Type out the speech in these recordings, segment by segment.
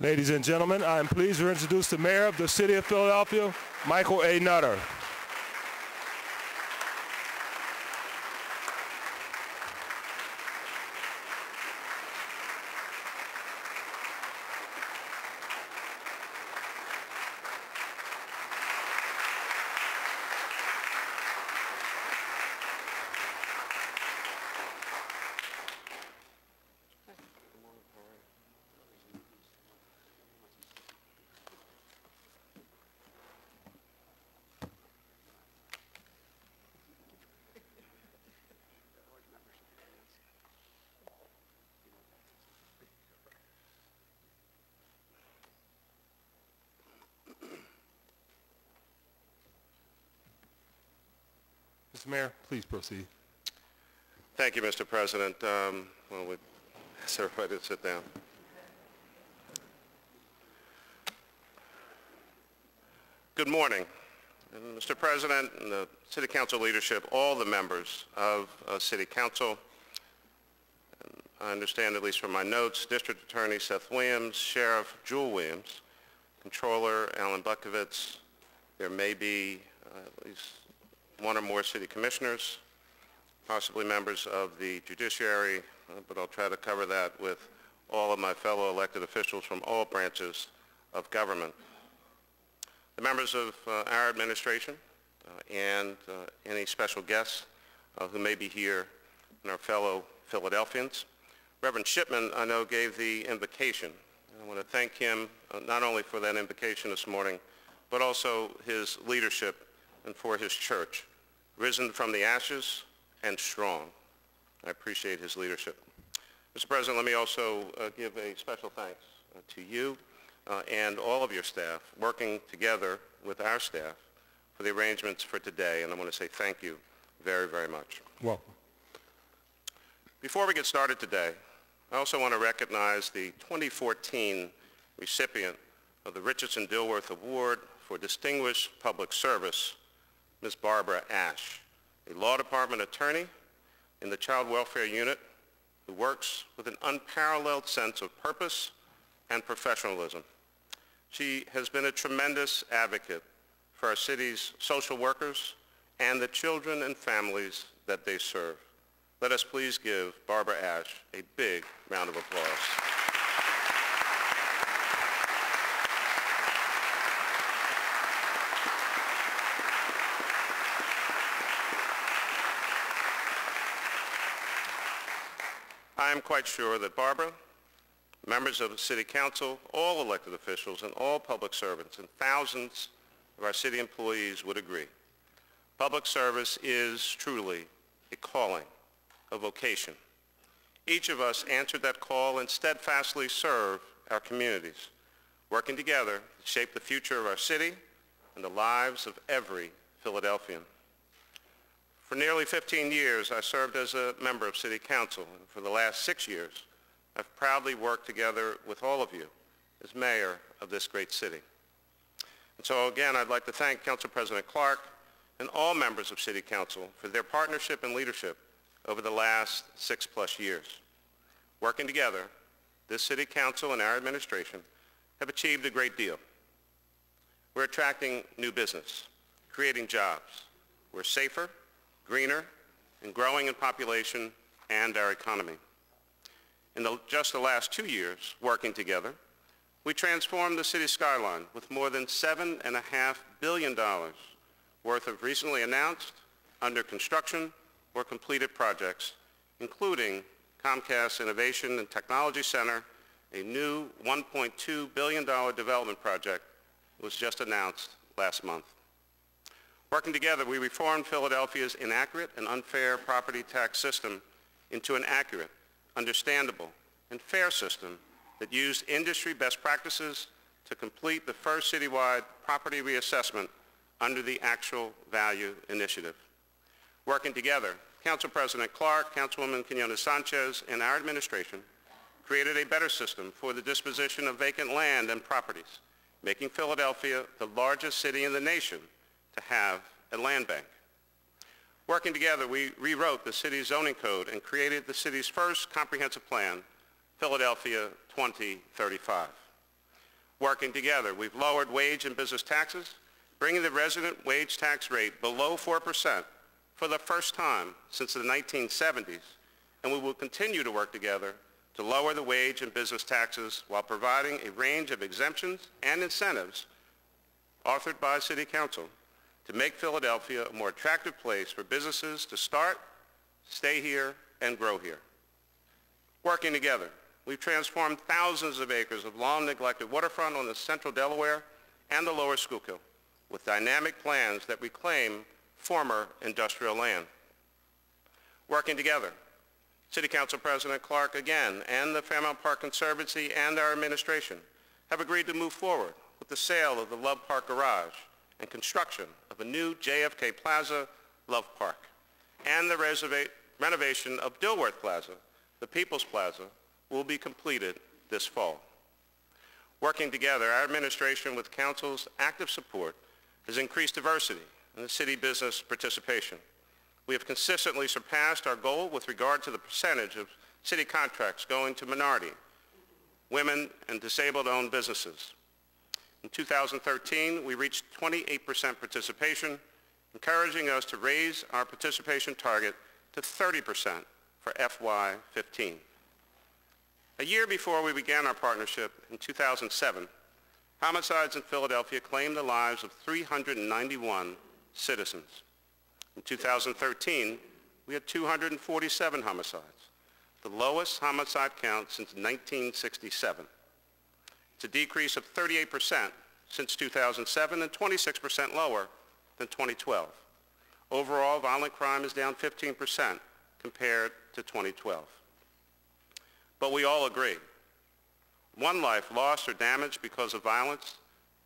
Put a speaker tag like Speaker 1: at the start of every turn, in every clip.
Speaker 1: Ladies and gentlemen, I am pleased to introduce the Mayor of the City of Philadelphia, Michael A. Nutter. Mr. Mayor, please proceed.
Speaker 2: Thank you, Mr. President. Well, we ask everybody to sit down. Good morning. And Mr. President, and the City Council leadership, all the members of City Council, and I understand, at least from my notes, District Attorney Seth Williams, Sheriff Jewel Williams, Controller Alan Bukovitz, there may be at least one or more city commissioners, possibly members of the judiciary, but I'll try to cover that with all of my fellow elected officials from all branches of government. The members of our administration and any special guests who may be here, and our fellow Philadelphians. Reverend Shipman, I know, gave the invocation. I want to thank him not only for that invocation this morning, but also his leadership and for his church, risen from the ashes and strong. I appreciate his leadership. Mr. President, let me also give a special thanks to you and all of your staff working together with our staff for the arrangements for today, and I want to say thank you very, very much.
Speaker 1: Welcome.
Speaker 2: Before we get started today, I also want to recognize the 2014 recipient of the Richardson Dilworth Award for Distinguished Public Service, Ms. Barbara Ash, a law department attorney in the Child Welfare Unit who works with an unparalleled sense of purpose and professionalism. She has been a tremendous advocate for our city's social workers and the children and families that they serve. Let us please give Barbara Ash a big round of applause. I am quite sure that Barbara, members of the City Council, all elected officials, and all public servants, and thousands of our city employees would agree. Public service is truly a calling, a vocation. Each of us answered that call and steadfastly serve our communities, working together to shape the future of our city and the lives of every Philadelphian. For nearly 15 years, I served as a member of City Council, and for the last 6 years, I've proudly worked together with all of you as mayor of this great city. And so again, I'd like to thank Council President Clark and all members of City Council for their partnership and leadership over the last 6+ years. Working together, this City Council and our administration have achieved a great deal. We're attracting new business, creating jobs. We're safer, greener, and growing in population and our economy. In just the last 2 years, working together, we transformed the city skyline with more than $7.5 billion worth of recently announced, under construction, or completed projects, including Comcast Innovation and Technology Center, a new $1.2 billion development project was just announced last month. Working together, we reformed Philadelphia's inaccurate and unfair property tax system into an accurate, understandable, and fair system that used industry best practices to complete the first citywide property reassessment under the Actual Value Initiative. Working together, Council President Clark, Councilwoman Quinones-Sanchez, and our administration created a better system for the disposition of vacant land and properties, making Philadelphia the largest city in the nation to have a land bank. Working together, we rewrote the city's zoning code and created the city's first comprehensive plan, Philadelphia 2035. Working together, we've lowered wage and business taxes, bringing the resident wage tax rate below 4% for the first time since the 1970s, and we will continue to work together to lower the wage and business taxes while providing a range of exemptions and incentives authored by City Council to make Philadelphia a more attractive place for businesses to start, stay here, and grow here. Working together, we've transformed thousands of acres of long-neglected waterfront on the central Delaware and the lower Schuylkill with dynamic plans that reclaim former industrial land. Working together, City Council President Clark again and the Fairmount Park Conservancy and our administration have agreed to move forward with the sale of the Love Park Garage and construction of a new JFK Plaza Love Park and the renovation of Dilworth Plaza, the People's Plaza, will be completed this fall. Working together, our administration with Council's active support has increased diversity in the city business participation. We have consistently surpassed our goal with regard to the percentage of city contracts going to minority, women, and disabled-owned businesses. In 2013, we reached 28% participation, encouraging us to raise our participation target to 30% for FY15. A year before we began our partnership in 2007, homicides in Philadelphia claimed the lives of 391 citizens. In 2013, we had 247 homicides, the lowest homicide count since 1967. It's a decrease of 38% since 2007 and 26% lower than 2012. Overall, violent crime is down 15% compared to 2012. But we all agree, one life lost or damaged because of violence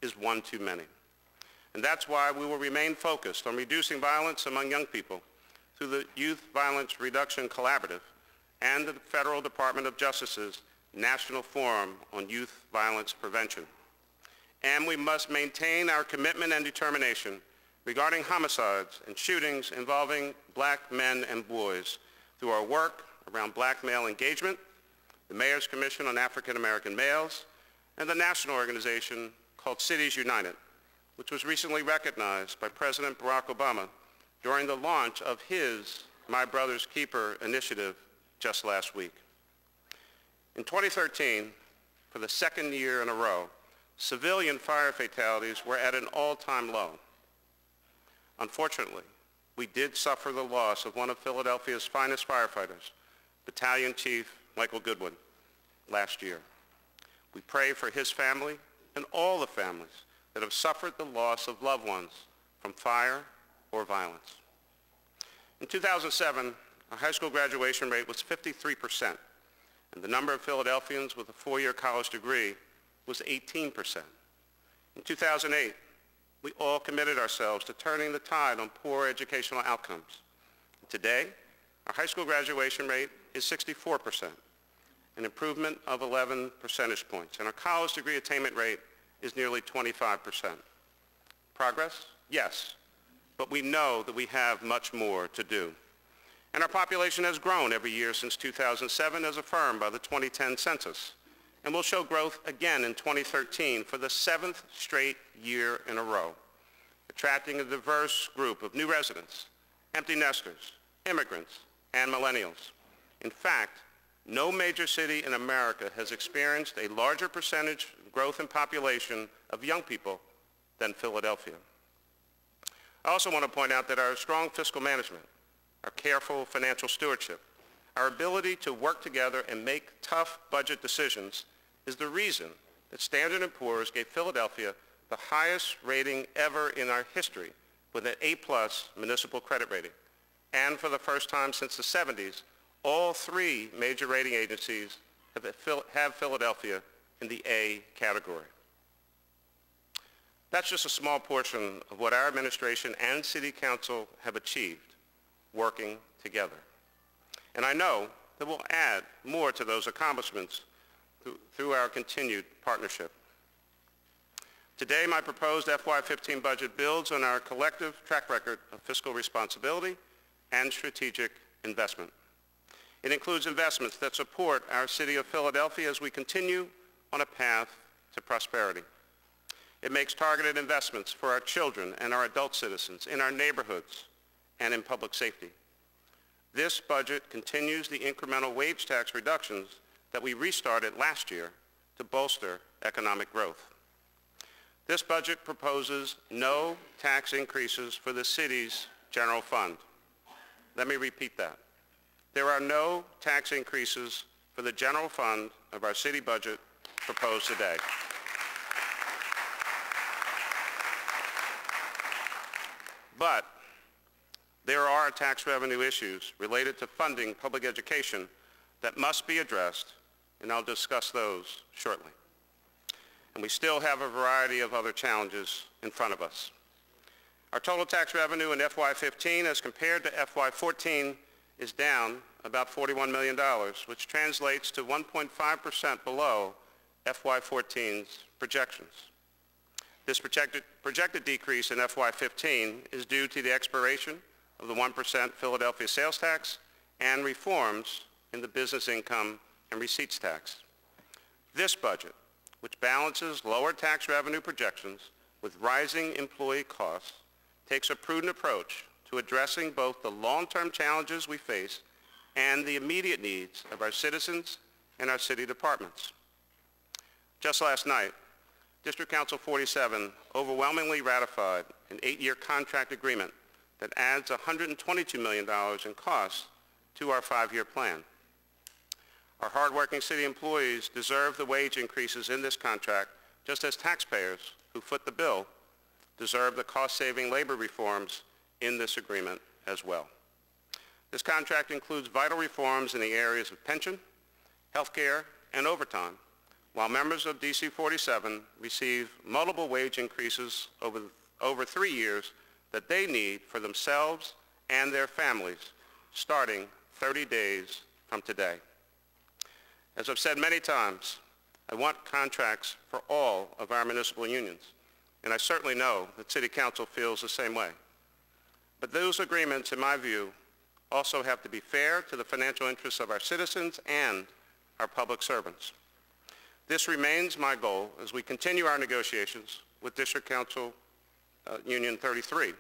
Speaker 2: is one too many. And that's why we will remain focused on reducing violence among young people through the Youth Violence Reduction Collaborative and the Federal Department of Justice's National Forum on Youth Violence Prevention. And we must maintain our commitment and determination regarding homicides and shootings involving black men and boys through our work around black male engagement, the Mayor's Commission on African American Males, and the national organization called Cities United, which was recently recognized by President Barack Obama during the launch of his My Brother's Keeper initiative just last week. In 2013, for the second year in a row, civilian fire fatalities were at an all-time low. Unfortunately, we did suffer the loss of one of Philadelphia's finest firefighters, Battalion Chief Michael Goodwin, last year. We pray for his family and all the families that have suffered the loss of loved ones from fire or violence. In 2007, our high school graduation rate was 53%, and the number of Philadelphians with a four-year college degree was 18%. In 2008, we all committed ourselves to turning the tide on poor educational outcomes. Today, our high school graduation rate is 64%, an improvement of 11 percentage points, and our college degree attainment rate is nearly 25%. Progress? Yes, but we know that we have much more to do. And our population has grown every year since 2007 as affirmed by the 2010 census, and will show growth again in 2013 for the 7th straight year in a row, attracting a diverse group of new residents, empty nesters, immigrants, and millennials. In fact, no major city in America has experienced a larger percentage growth in population of young people than Philadelphia. I also want to point out that our strong fiscal management, our careful financial stewardship, our ability to work together and make tough budget decisions is the reason that Standard & Poor's gave Philadelphia the highest rating ever in our history with an A+ municipal credit rating. And for the first time since the 70s, all three major rating agencies have Philadelphia in the A category. That's just a small portion of what our administration and City Council have achieved working together. And I know that we'll add more to those accomplishments through our continued partnership. Today, my proposed FY15 budget builds on our collective track record of fiscal responsibility and strategic investment. It includes investments that support our city of Philadelphia as we continue on a path to prosperity. It makes targeted investments for our children and our adult citizens in our neighborhoods and in public safety. This budget continues the incremental wage tax reductions that we restarted last year to bolster economic growth. This budget proposes no tax increases for the city's general fund. Let me repeat that. There are no tax increases for the general fund of our city budget proposed today. But there are tax revenue issues related to funding public education that must be addressed, and I'll discuss those shortly. And we still have a variety of other challenges in front of us. Our total tax revenue in FY15 as compared to FY14 is down about $41 million, which translates to 1.5% below FY14's projections. This projected decrease in FY15 is due to the expiration of the 1% Philadelphia sales tax and reforms in the business income and receipts tax. This budget, which balances lower tax revenue projections with rising employee costs, takes a prudent approach to addressing both the long-term challenges we face and the immediate needs of our citizens and our city departments. Just last night, District Council 47 overwhelmingly ratified an 8-year contract agreement that adds $122 million in costs to our 5-year plan. Our hardworking city employees deserve the wage increases in this contract, just as taxpayers who foot the bill deserve the cost-saving labor reforms in this agreement as well. This contract includes vital reforms in the areas of pension, health care, and overtime, while members of DC 47 receive multiple wage increases over 3 years that they need for themselves and their families, starting 30 days from today. As I've said many times, I want contracts for all of our municipal unions, and I certainly know that City Council feels the same way. But those agreements, in my view, also have to be fair to the financial interests of our citizens and our public servants. This remains my goal as we continue our negotiations with District Council Union 33,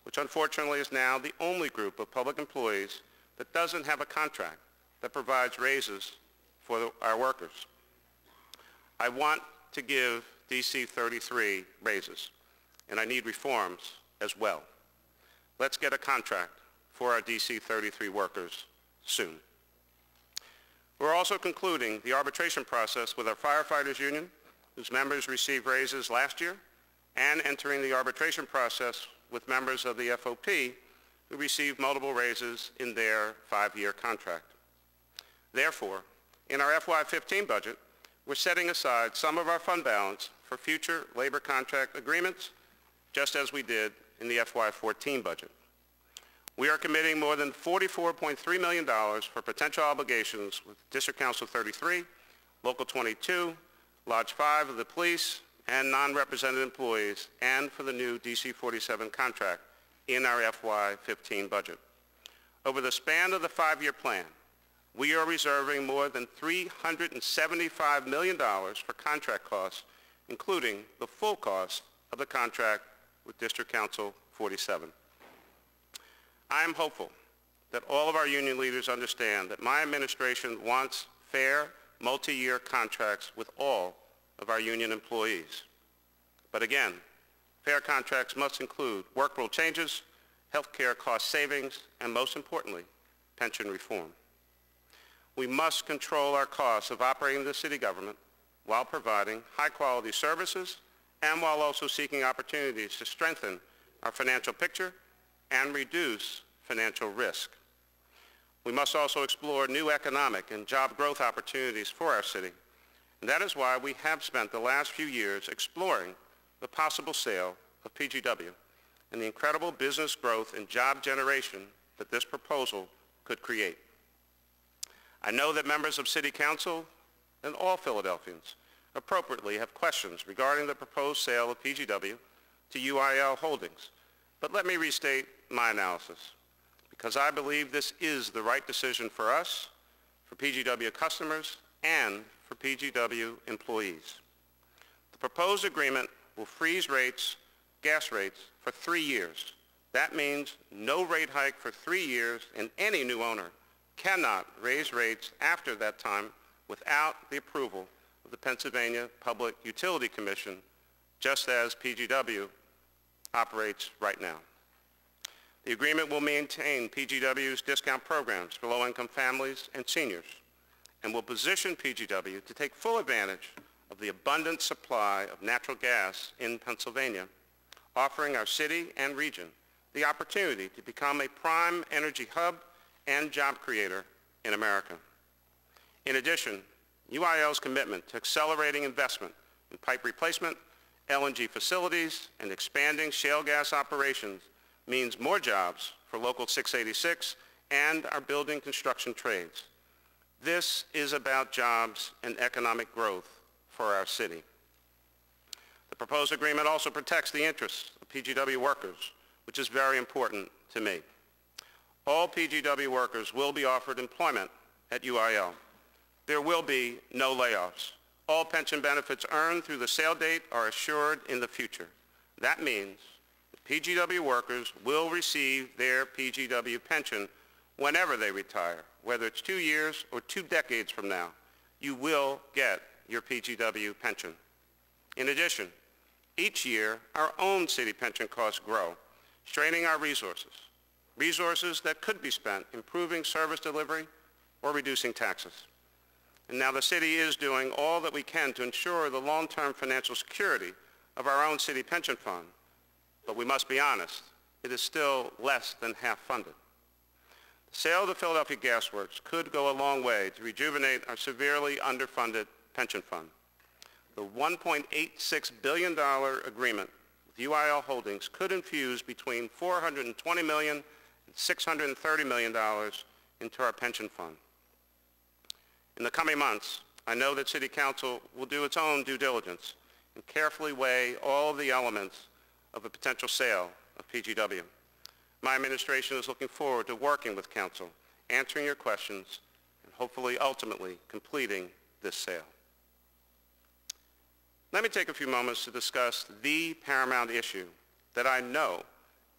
Speaker 2: which unfortunately is now the only group of public employees that doesn't have a contract that provides raises for our workers. I want to give DC 33 raises, and I need reforms as well. Let's get a contract for our DC 33 workers soon. We're also concluding the arbitration process with our firefighters union, whose members received raises last year, and entering the arbitration process with members of the FOP who received multiple raises in their 5-year contract. Therefore, in our FY15 budget, we're setting aside some of our fund balance for future labor contract agreements, just as we did in the FY14 budget. We are committing more than $44.3 million for potential obligations with District Council 33, Local 22, Lodge 5 of the police, and non-represented employees, and for the new DC 47 contract in our FY15 budget. Over the span of the 5-year plan, we are reserving more than $375 million for contract costs, including the full cost of the contract with District Council 47. I am hopeful that all of our union leaders understand that my administration wants fair, multi-year contracts with all of our union employees. But again, fair contracts must include work rule changes, health care cost savings, and most importantly, pension reform. We must control our costs of operating the city government while providing high-quality services and while also seeking opportunities to strengthen our financial picture and reduce financial risk. We must also explore new economic and job growth opportunities for our city. And that is why we have spent the last few years exploring the possible sale of PGW and the incredible business growth and job generation that this proposal could create. I know that members of City Council and all Philadelphians appropriately have questions regarding the proposed sale of PGW to UIL Holdings, but let me restate my analysis, because I believe this is the right decision for us, for PGW customers, and for PGW employees. proposed agreement will freeze rates, gas rates, for 3 years. That means no rate hike for 3 years, and any new owner cannot raise rates after that time without the approval of the Pennsylvania Public Utility Commission, just as PGW operates right now. The agreement will maintain PGW's discount programs for low-income families and seniors, and will position PGW to take full advantage of the abundant supply of natural gas in Pennsylvania, offering our city and region the opportunity to become a prime energy hub and job creator in America. In addition, UIL's commitment to accelerating investment in pipe replacement, LNG facilities, and expanding shale gas operations means more jobs for Local 686 and our building construction trades. This is about jobs and economic growth for our city. The proposed agreement also protects the interests of PGW workers, which is very important to me. All PGW workers will be offered employment at UIL. There will be no layoffs. All pension benefits earned through the sale date are assured in the future. That means that PGW workers will receive their PGW pension whenever they retire, whether it's 2 years or 2 decades from now. You will get your PGW pension. In addition, each year, our own city pension costs grow, straining our resources that could be spent improving service delivery or reducing taxes. And now the city is doing all that we can to ensure the long-term financial security of our own city pension fund. But we must be honest, it is still less than half funded. The sale of the Philadelphia Gas Works could go a long way to rejuvenate our severely underfunded pension fund. The $1.86 billion agreement with UIL Holdings could infuse between $420 million and $630 million into our pension fund. In the coming months, I know that City Council will do its own due diligence and carefully weigh all of the elements of a potential sale of PGW. My administration is looking forward to working with Council, answering your questions, and hopefully ultimately completing this sale. Let me take a few moments to discuss the paramount issue that I know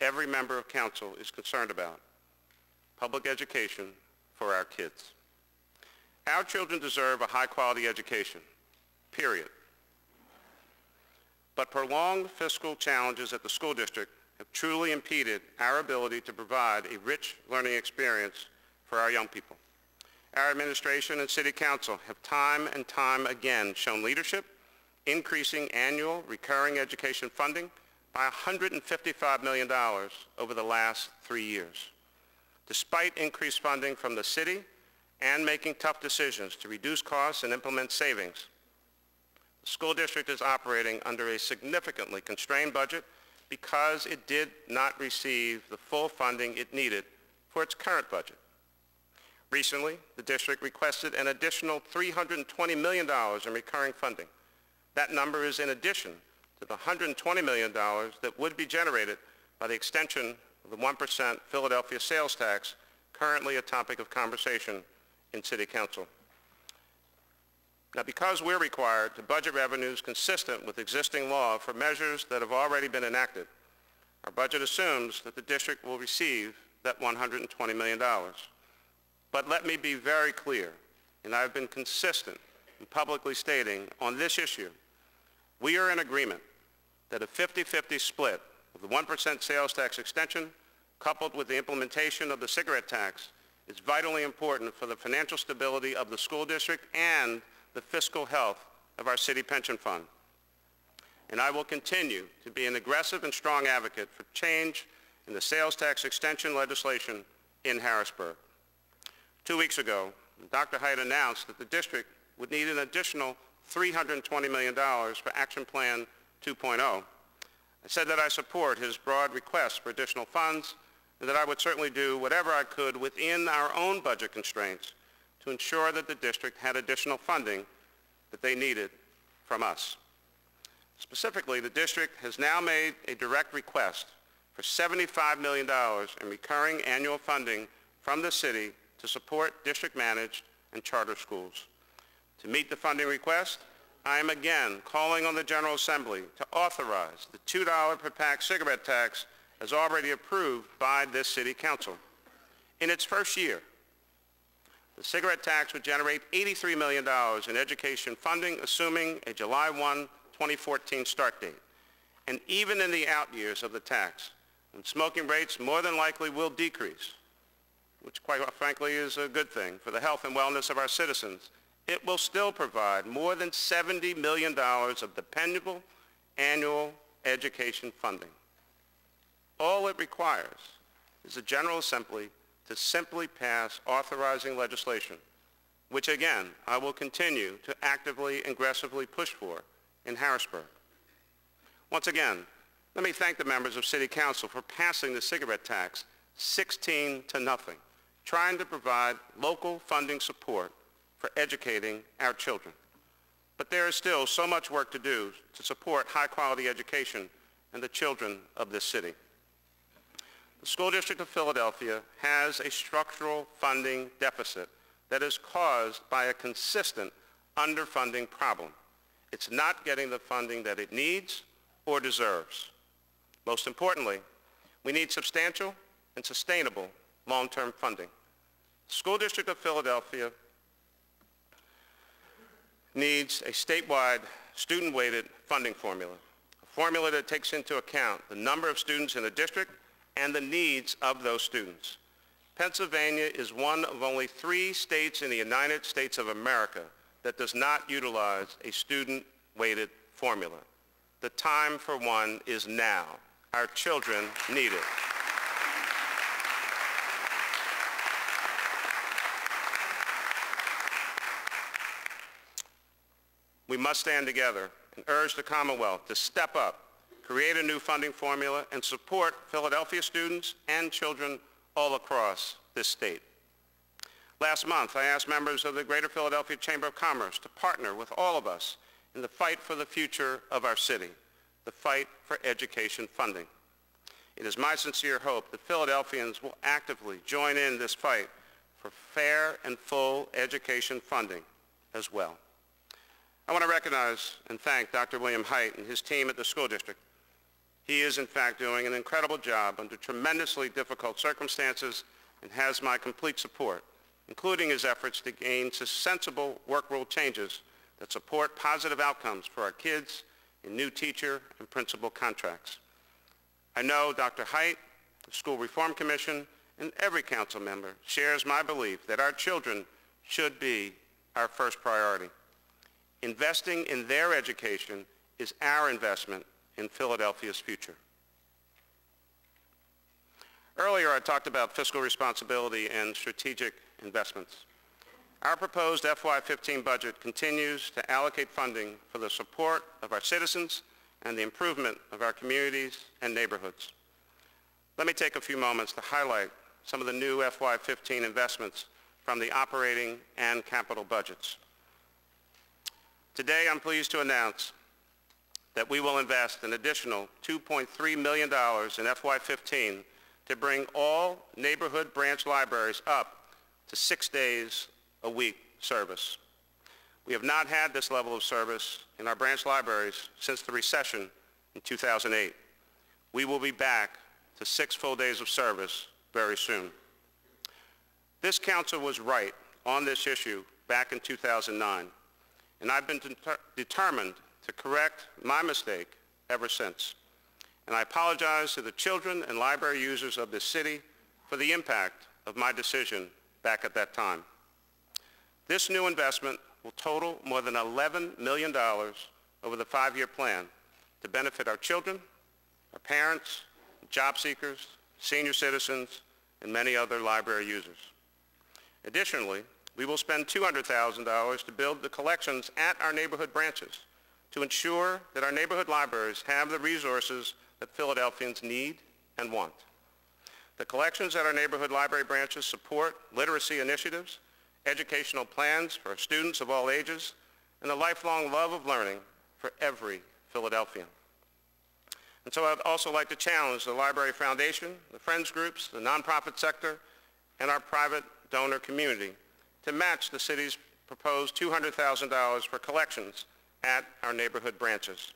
Speaker 2: every member of Council is concerned about: public education for our kids. Our children deserve a high-quality education, period. But prolonged fiscal challenges at the school district have truly impeded our ability to provide a rich learning experience for our young people. Our administration and City Council have time and time again shown leadership, increasing annual recurring education funding by $155 million over the last 3 years. Despite increased funding from the city and making tough decisions to reduce costs and implement savings, the school district is operating under a significantly constrained budget because it did not receive the full funding it needed for its current budget. Recently, the district requested an additional $320 million in recurring funding. That number is in addition to the $120 million that would be generated by the extension of the 1% Philadelphia sales tax, currently a topic of conversation in City Council. Now, because we're required to budget revenues consistent with existing law for measures that have already been enacted, our budget assumes that the district will receive that $120 million. But let me be very clear, and I've been consistent in publicly stating on this issue, we are in agreement that a 50-50 split of the 1% sales tax extension coupled with the implementation of the cigarette tax is vitally important for the financial stability of the school district and the fiscal health of our city pension fund. And I will continue to be an aggressive and strong advocate for change in the sales tax extension legislation in Harrisburg. 2 weeks ago, Dr. Haidt announced that the district would need an additional $320 million for Action Plan 2.0. I said that I support his broad request for additional funds and that I would certainly do whatever I could within our own budget constraints to ensure that the district had additional funding that they needed from us. Specifically, the district has now made a direct request for $75 million in recurring annual funding from the city to support district-managed and charter schools. To meet the funding request, I am again calling on the General Assembly to authorize the $2 per pack cigarette tax as already approved by this City Council. In its first year, the cigarette tax would generate $83 million in education funding, assuming a July 1, 2014 start date. And even in the out years of the tax, when smoking rates more than likely will decrease, which quite frankly is a good thing for the health and wellness of our citizens, it will still provide more than $70 million of dependable annual education funding. All it requires is the General Assembly to simply pass authorizing legislation, which again, I will continue to actively and aggressively push for in Harrisburg. Once again, let me thank the members of City Council for passing the cigarette tax 16-0, trying to provide local funding support for educating our children. But there is still so much work to do to support high-quality education and the children of this city. The School District of Philadelphia has a structural funding deficit that is caused by a consistent underfunding problem. It's not getting the funding that it needs or deserves. Most importantly, we need substantial and sustainable long-term funding. The School District of Philadelphia needs a statewide student-weighted funding formula, a formula that takes into account the number of students in the district and the needs of those students. Pennsylvania is one of only 3 states in the United States of America that does not utilize a student-weighted formula. The time for one is now. Our children need it. We must stand together and urge the Commonwealth to step up, create a new funding formula, and support Philadelphia students and children all across this state. Last month, I asked members of the Greater Philadelphia Chamber of Commerce to partner with all of us in the fight for the future of our city, the fight for education funding. It is my sincere hope that Philadelphians will actively join in this fight for fair and full education funding as well. I want to recognize and thank Dr. William Haidt and his team at the school district. He is, in fact, doing an incredible job under tremendously difficult circumstances and has my complete support, including his efforts to gain sensible work rule changes that support positive outcomes for our kids in new teacher and principal contracts. I know Dr. Haidt, the School Reform Commission, and every council member shares my belief that our children should be our first priority. Investing in their education is our investment in Philadelphia's future. Earlier, I talked about fiscal responsibility and strategic investments. Our proposed FY15 budget continues to allocate funding for the support of our citizens and the improvement of our communities and neighborhoods. Let me take a few moments to highlight some of the new FY15 investments from the operating and capital budgets. Today, I'm pleased to announce that we will invest an additional $2.3 million in FY15 to bring all neighborhood branch libraries up to 6 days a week service. We have not had this level of service in our branch libraries since the recession in 2008. We will be back to 6 full days of service very soon. This council was right on this issue back in 2009, and I've been determined to correct my mistake ever since. And I apologize to the children and library users of this city for the impact of my decision back at that time. This new investment will total more than $11 million over the 5-year plan to benefit our children, our parents, job seekers, senior citizens, and many other library users. Additionally, we will spend $200,000 to build the collections at our neighborhood branches to ensure that our neighborhood libraries have the resources that Philadelphians need and want. The collections at our neighborhood library branches support literacy initiatives, educational plans for students of all ages, and the lifelong love of learning for every Philadelphian. And so I'd also like to challenge the Library Foundation, the Friends Groups, the nonprofit sector, and our private donor community to match the city's proposed $200,000 for collections at our neighborhood branches.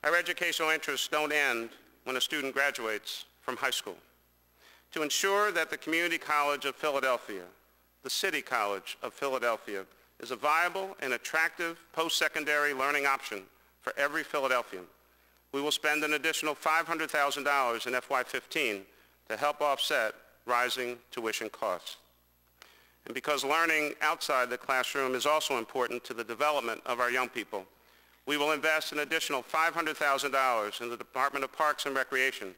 Speaker 2: Our educational interests don't end when a student graduates from high school. To ensure that the Community College of Philadelphia, the City College of Philadelphia, is a viable and attractive post-secondary learning option for every Philadelphian, we will spend an additional $500,000 in FY15 to help offset rising tuition costs. And because learning outside the classroom is also important to the development of our young people, we will invest an additional $500,000 in the Department of Parks and Recreation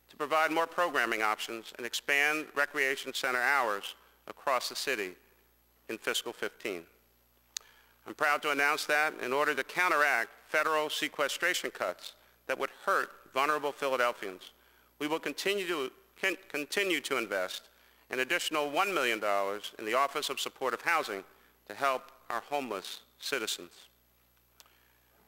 Speaker 2: to provide more programming options and expand recreation center hours across the city in fiscal 15. I'm proud to announce that in order to counteract federal sequestration cuts that would hurt vulnerable Philadelphians, we will continue to invest an additional $1 million in the Office of Supportive Housing to help our homeless citizens.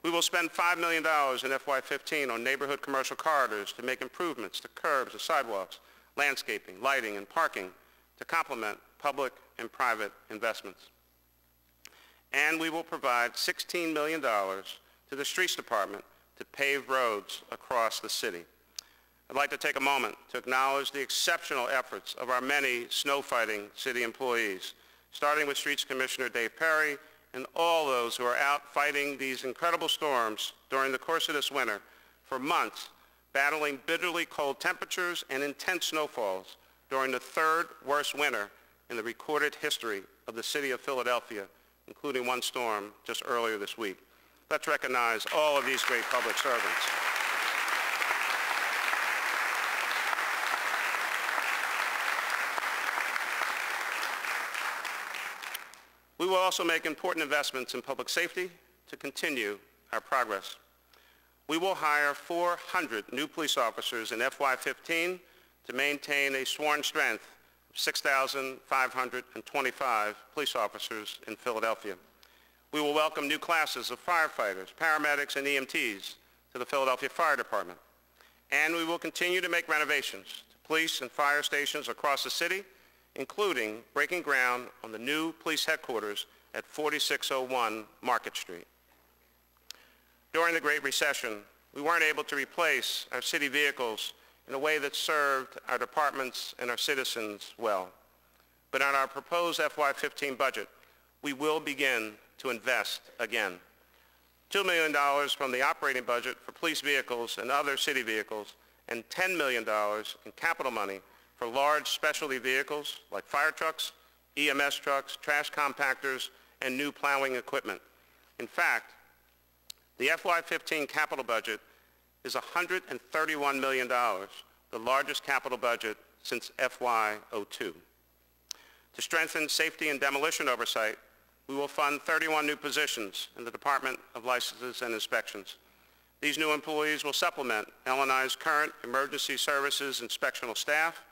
Speaker 2: We will spend $5 million in FY15 on neighborhood commercial corridors to make improvements to curbs and sidewalks, landscaping, lighting, and parking to complement public and private investments. And we will provide $16 million to the Streets Department to pave roads across the city. I'd like to take a moment to acknowledge the exceptional efforts of our many snow-fighting city employees, starting with Streets Commissioner Dave Perry and all those who are out fighting these incredible storms during the course of this winter for months, battling bitterly cold temperatures and intense snowfalls during the third worst winter in the recorded history of the city of Philadelphia, including one storm just earlier this week. Let's recognize all of these great public servants. We will also make important investments in public safety to continue our progress. We will hire 400 new police officers in FY15 to maintain a sworn strength of 6,525 police officers in Philadelphia. We will welcome new classes of firefighters, paramedics, and EMTs to the Philadelphia Fire Department. And we will continue to make renovations to police and fire stations across the city, including breaking ground on the new police headquarters at 4601 Market Street. During the Great Recession, we weren't able to replace our city vehicles in a way that served our departments and our citizens well. But on our proposed FY15 budget, we will begin to invest again. $2 million from the operating budget for police vehicles and other city vehicles, and $10 million in capital money for large specialty vehicles like fire trucks, EMS trucks, trash compactors, and new plowing equipment. In fact, the FY15 capital budget is $131 million, the largest capital budget since FY02. To strengthen safety and demolition oversight, we will fund 31 new positions in the Department of Licenses and Inspections. These new employees will supplement L&I's current emergency services inspectional staff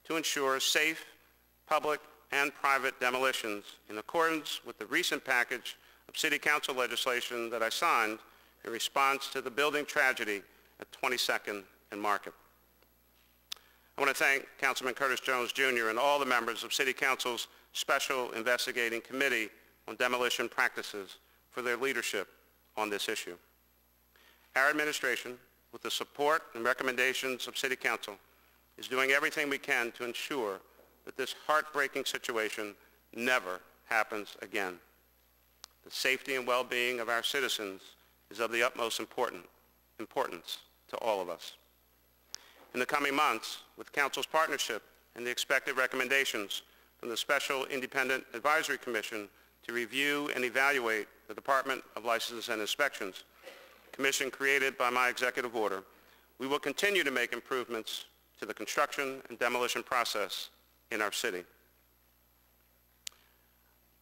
Speaker 2: to ensure safe public and private demolitions in accordance with the recent package of City Council legislation that I signed in response to the building tragedy at 22nd and Market. I want to thank Councilman Curtis Jones, Jr. and all the members of City Council's Special Investigating Committee on Demolition Practices for their leadership on this issue. Our administration, with the support and recommendations of City Council, is doing everything we can to ensure that this heartbreaking situation never happens again. The safety and well-being of our citizens is of the utmost importance to all of us. In the coming months, with Council's partnership and the expected recommendations from the Special Independent Advisory Commission to review and evaluate the Department of Licenses and Inspections, commission created by my executive order, we will continue to make improvements to the construction and demolition process in our city.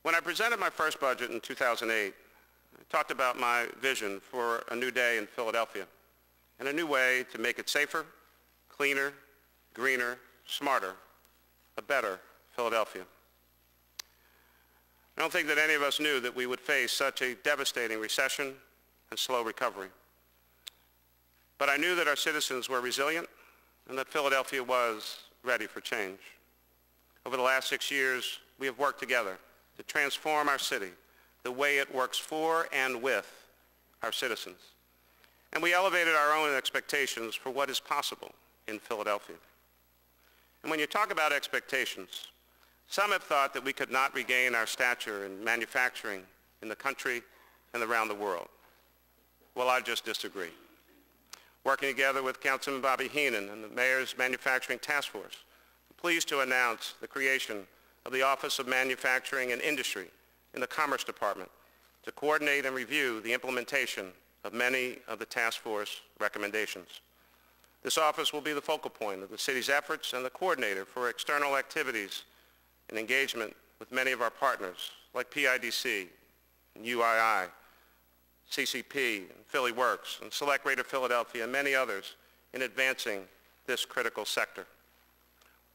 Speaker 2: When I presented my first budget in 2008, I talked about my vision for a new day in Philadelphia and a new way to make it safer, cleaner, greener, smarter, a better Philadelphia. I don't think that any of us knew that we would face such a devastating recession and slow recovery. But I knew that our citizens were resilient and that Philadelphia was ready for change. Over the last 6 years, we have worked together to transform our city the way it works for and with our citizens. And we elevated our own expectations for what is possible in Philadelphia. And when you talk about expectations, some have thought that we could not regain our stature in manufacturing in the country and around the world. Well, I just disagree. Working together with Councilman Bobby Heenan and the Mayor's Manufacturing Task Force, I'm pleased to announce the creation of the Office of Manufacturing and Industry in the Commerce Department to coordinate and review the implementation of many of the task force recommendations. This office will be the focal point of the city's efforts and the coordinator for external activities and engagement with many of our partners like PIDC, and UII, CCP, and Philly Works, and Select Greater Philadelphia, and many others in advancing this critical sector.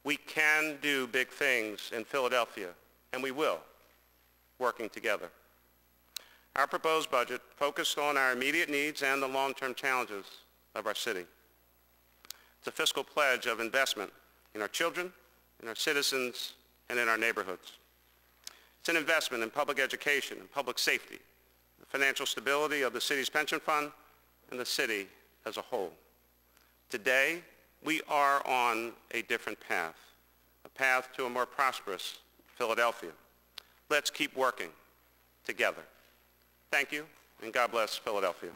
Speaker 2: We can do big things in Philadelphia, and we will, working together. Our proposed budget focused on our immediate needs and the long-term challenges of our city. It's a fiscal pledge of investment in our children, in our citizens, and in our neighborhoods. It's an investment in public education and public safety, the financial stability of the city's pension fund, and the city as a whole. Today, we are on a different path, a path to a more prosperous Philadelphia. Let's keep working together. Thank you, and God bless Philadelphia.